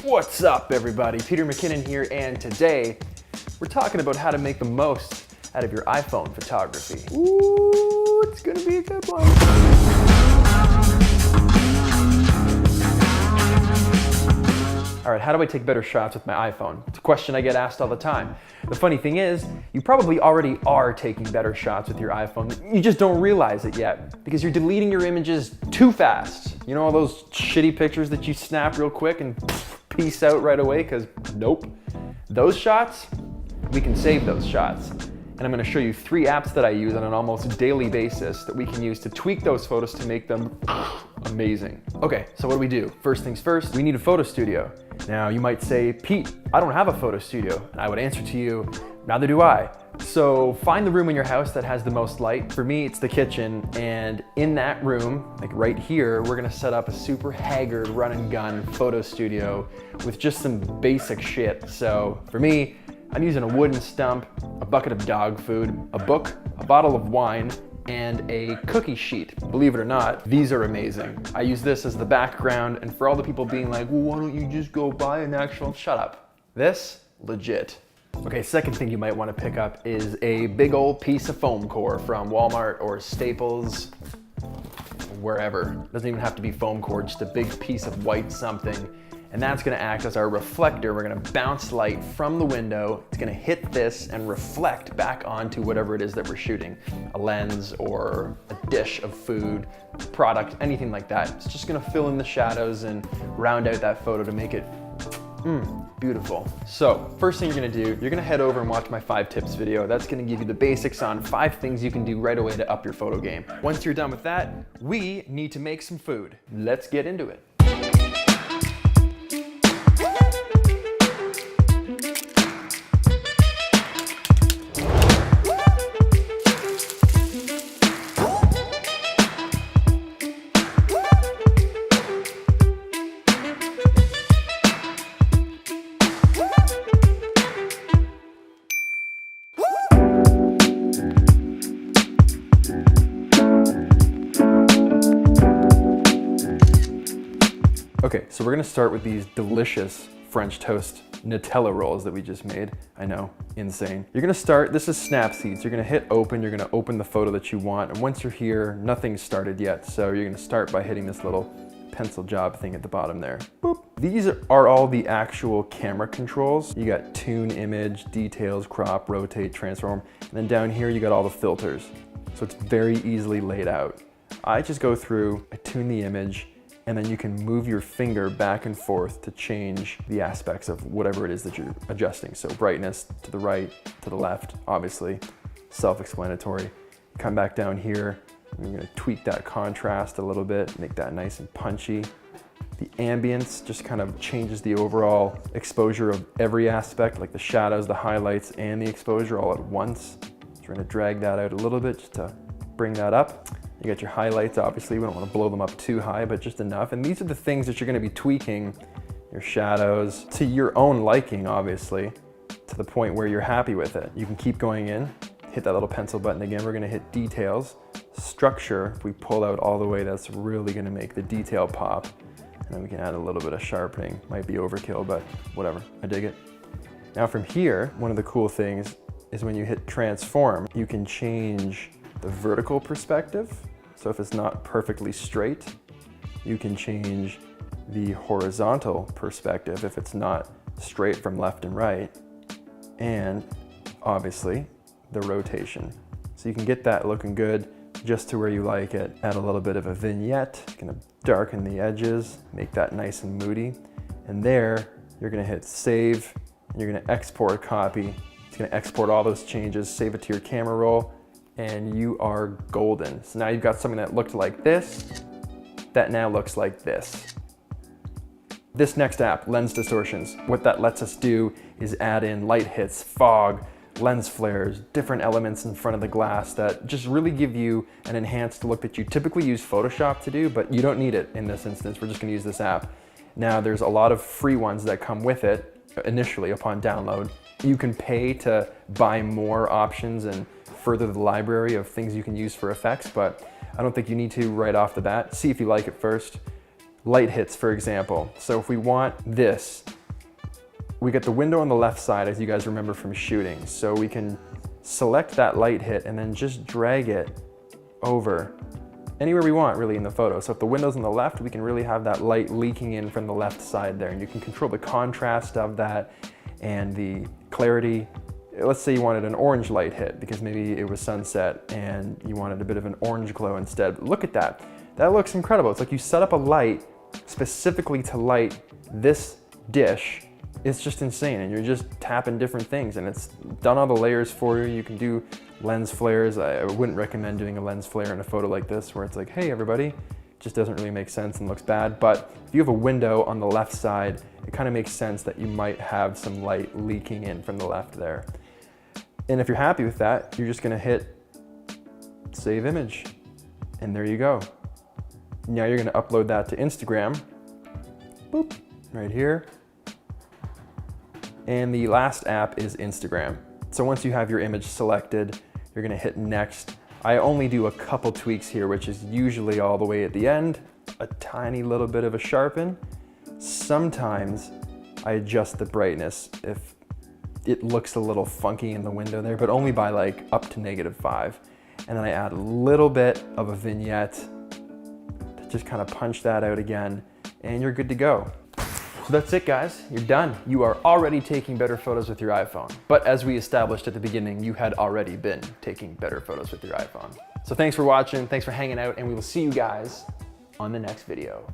What's up, everybody? Peter McKinnon here, and today we're talking about how to make the most out of your iPhone photography. Ooh, it's gonna be a good one. All right, how do I take better shots with my iPhone? It's a question I get asked all the time. The funny thing is, you probably already are taking better shots with your iPhone. You just don't realize it yet because you're deleting your images too fast. You know all those shitty pictures that you snap real quick and peace out right away because nope. Those shots, we can save those shots. And I'm gonna show you 3 apps that I use on an almost daily basis that we can use to tweak those photos to make them amazing. Okay, so what do? First things first, we need a photo studio. Now you might say, Pete, I don't have a photo studio. And I would answer to you, neither do I. So find the room in your house that has the most light. For me, it's the kitchen. And in that room, like right here, we're gonna set up a super haggard run and gun photo studio with just some basic shit. So for me, I'm using a wooden stump, a bucket of dog food, a book, a bottle of wine, and a cookie sheet. Believe it or not, these are amazing. I use this as the background, and for all the people being like, well, why don't you just go buy an actual, shut up. This, legit. Okay, second thing you might want to pick up is a big old piece of foam core from Walmart or Staples, wherever. Doesn't even have to be foam core, just a big piece of white something. And that's gonna act as our reflector. We're gonna bounce light from the window. It's gonna hit this and reflect back onto whatever it is that we're shooting. A lens or a dish of food, product, anything like that. It's just gonna fill in the shadows and round out that photo to make it beautiful. So first thing you're gonna do, you're gonna head over and watch my 5 tips video. That's gonna give you the basics on 5 things you can do right away to up your photo game. Once you're done with that, we need to make some food. Let's get into it. Okay, so we're gonna start with these delicious French toast Nutella rolls that we just made. I know, insane. You're gonna start, this is snap seeds. You're gonna hit open, you're gonna open the photo that you want, and once you're here, nothing's started yet. So you're gonna start by hitting this little pencil job thing at the bottom there. Boop. These are all the actual camera controls. You got tune image, details, crop, rotate, transform, and then down here you got all the filters. So it's very easily laid out. I just go through, I tune the image, and then you can move your finger back and forth to change the aspects of whatever it is that you're adjusting. So brightness to the right, to the left, obviously, self-explanatory. Come back down here, and you're gonna tweak that contrast a little bit, make that nice and punchy. The ambience just kind of changes the overall exposure of every aspect, like the shadows, the highlights, and the exposure all at once. So we're gonna drag that out a little bit just to bring that up. You got your highlights, obviously, we don't want to blow them up too high, but just enough. And these are the things that you're going to be tweaking, your shadows, to your own liking, obviously, to the point where you're happy with it. You can keep going in, hit that little pencil button again. We're going to hit details. Structure, if we pull out all the way, that's really going to make the detail pop. And then we can add a little bit of sharpening. Might be overkill, but whatever, I dig it. Now from here, one of the cool things is when you hit transform, you can change the vertical perspective. So if it's not perfectly straight, you can change the horizontal perspective if it's not straight from left and right, and obviously the rotation. So you can get that looking good just to where you like it. Add a little bit of a vignette, gonna darken the edges, make that nice and moody. And there, you're gonna hit save, and you're gonna export copy. It's gonna export all those changes, save it to your camera roll, and you are golden. So now you've got something that looked like this, that now looks like this. This next app, Lens Distortions, what that lets us do is add in light hits, fog, lens flares, different elements in front of the glass that just really give you an enhanced look that you typically use Photoshop to do, but you don't need it in this instance. We're just gonna use this app. Now there's a lot of free ones that come with it initially upon download. You can pay to buy more options and further the library of things you can use for effects, but I don't think you need to right off the bat. See if you like it first. Light hits, for example. So if we want this, we get the window on the left side, as you guys remember from shooting. So we can select that light hit and then just drag it over anywhere we want really in the photo. So if the window's on the left, we can really have that light leaking in from the left side there, and you can control the contrast of that and the clarity. Let's say you wanted an orange light hit because maybe it was sunset and you wanted a bit of an orange glow instead. Look at that. That looks incredible. It's like you set up a light specifically to light this dish. It's just insane, and you're just tapping different things, and it's done all the layers for you. You can do lens flares. I wouldn't recommend doing a lens flare in a photo like this where it's like, hey everybody, it just doesn't really make sense and looks bad. But if you have a window on the left side, it kind of makes sense that you might have some light leaking in from the left there. And if you're happy with that, you're just gonna hit save image, and there you go. Now you're gonna upload that to Instagram, boop, right here. And the last app is Instagram. So once you have your image selected, you're gonna hit next. I only do a couple tweaks here, which is usually all the way at the end, a tiny little bit of a sharpen. Sometimes I adjust the brightness if it looks a little funky in the window there, but only by like up to -5. And then I add a little bit of a vignette to just kind of punch that out again, and you're good to go. So that's it, guys. You're done. You are already taking better photos with your iPhone. But as we established at the beginning, you had already been taking better photos with your iPhone. So thanks for watching, thanks for hanging out, and we will see you guys on the next video.